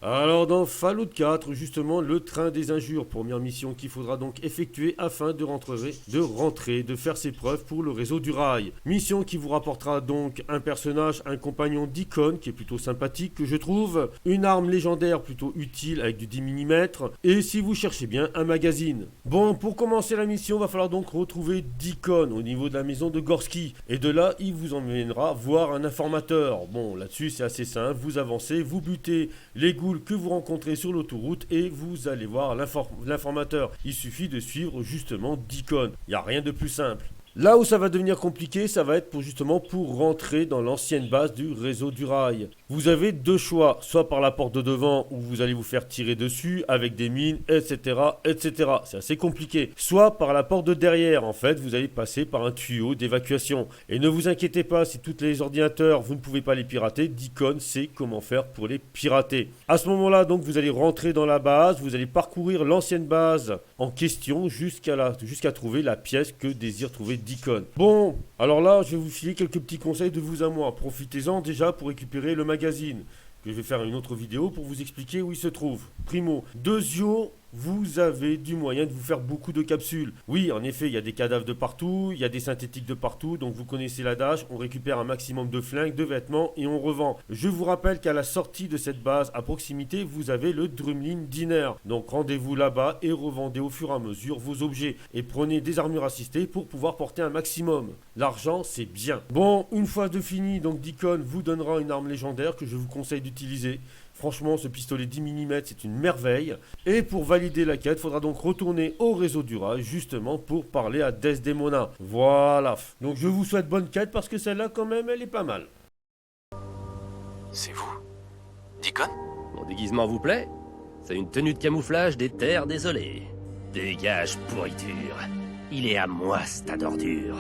Alors dans Fallout 4, justement, le train des injures, première mission qu'il faudra donc effectuer afin de faire ses preuves pour le réseau du rail. Mission qui vous rapportera donc un personnage, un compagnon d'icône qui est plutôt sympathique que je trouve, une arme légendaire plutôt utile avec du 10 mm, et si vous cherchez bien, un magazine. Bon, pour commencer la mission, va falloir donc retrouver Deacon au niveau de la maison de Gorski, et de là, il vous emmènera voir un informateur. Bon, là-dessus c'est assez simple, vous avancez, vous butez les ghouls que vous rencontrez sur l'autoroute et vous allez voir l'informateur. Il suffit de suivre justement Deacon. Il n'y a rien de plus simple. Là où ça va devenir compliqué, ça va être pour rentrer dans l'ancienne base du réseau du rail. Vous avez deux choix, soit par la porte de devant où vous allez vous faire tirer dessus avec des mines, etc., etc. C'est assez compliqué. Soit par la porte de derrière, en fait, vous allez passer par un tuyau d'évacuation. Et ne vous inquiétez pas, si tous les ordinateurs, vous ne pouvez pas les pirater, Deacon sait comment faire pour les pirater. À ce moment-là, donc, vous allez rentrer dans la base, vous allez parcourir l'ancienne base en question jusqu'à trouver la pièce que désire trouver Deacon. Bon, alors là, je vais vous filer quelques petits conseils de vous à moi. Profitez-en déjà pour récupérer le magazine. Je vais faire une autre vidéo pour vous expliquer où il se trouve. Primo. Deuxio, vous avez du moyen de vous faire beaucoup de capsules. Oui, en effet, il y a des cadavres de partout, il y a des synthétiques de partout, donc vous connaissez l'adage, on récupère un maximum de flingues, de vêtements et on revend. Je vous rappelle qu'à la sortie de cette base, à proximité, vous avez le Drumlin Diner. Donc rendez-vous là-bas et revendez au fur et à mesure vos objets. Et prenez des armures assistées pour pouvoir porter un maximum. L'argent, c'est bien. Bon, une fois de fini, donc Deacon vous donnera une arme légendaire que je vous conseille d'utiliser. Franchement, ce pistolet 10 mm, c'est une merveille. Et pour valider la quête, il faudra donc retourner au réseau du rail, justement pour parler à Desdemona. Voilà. Donc je vous souhaite bonne quête parce que celle-là, quand même, elle est pas mal. C'est vous? Deacon? Mon déguisement vous plaît? C'est une tenue de camouflage des terres désolées. Dégage, pourriture. Il est à moi, cette ordure.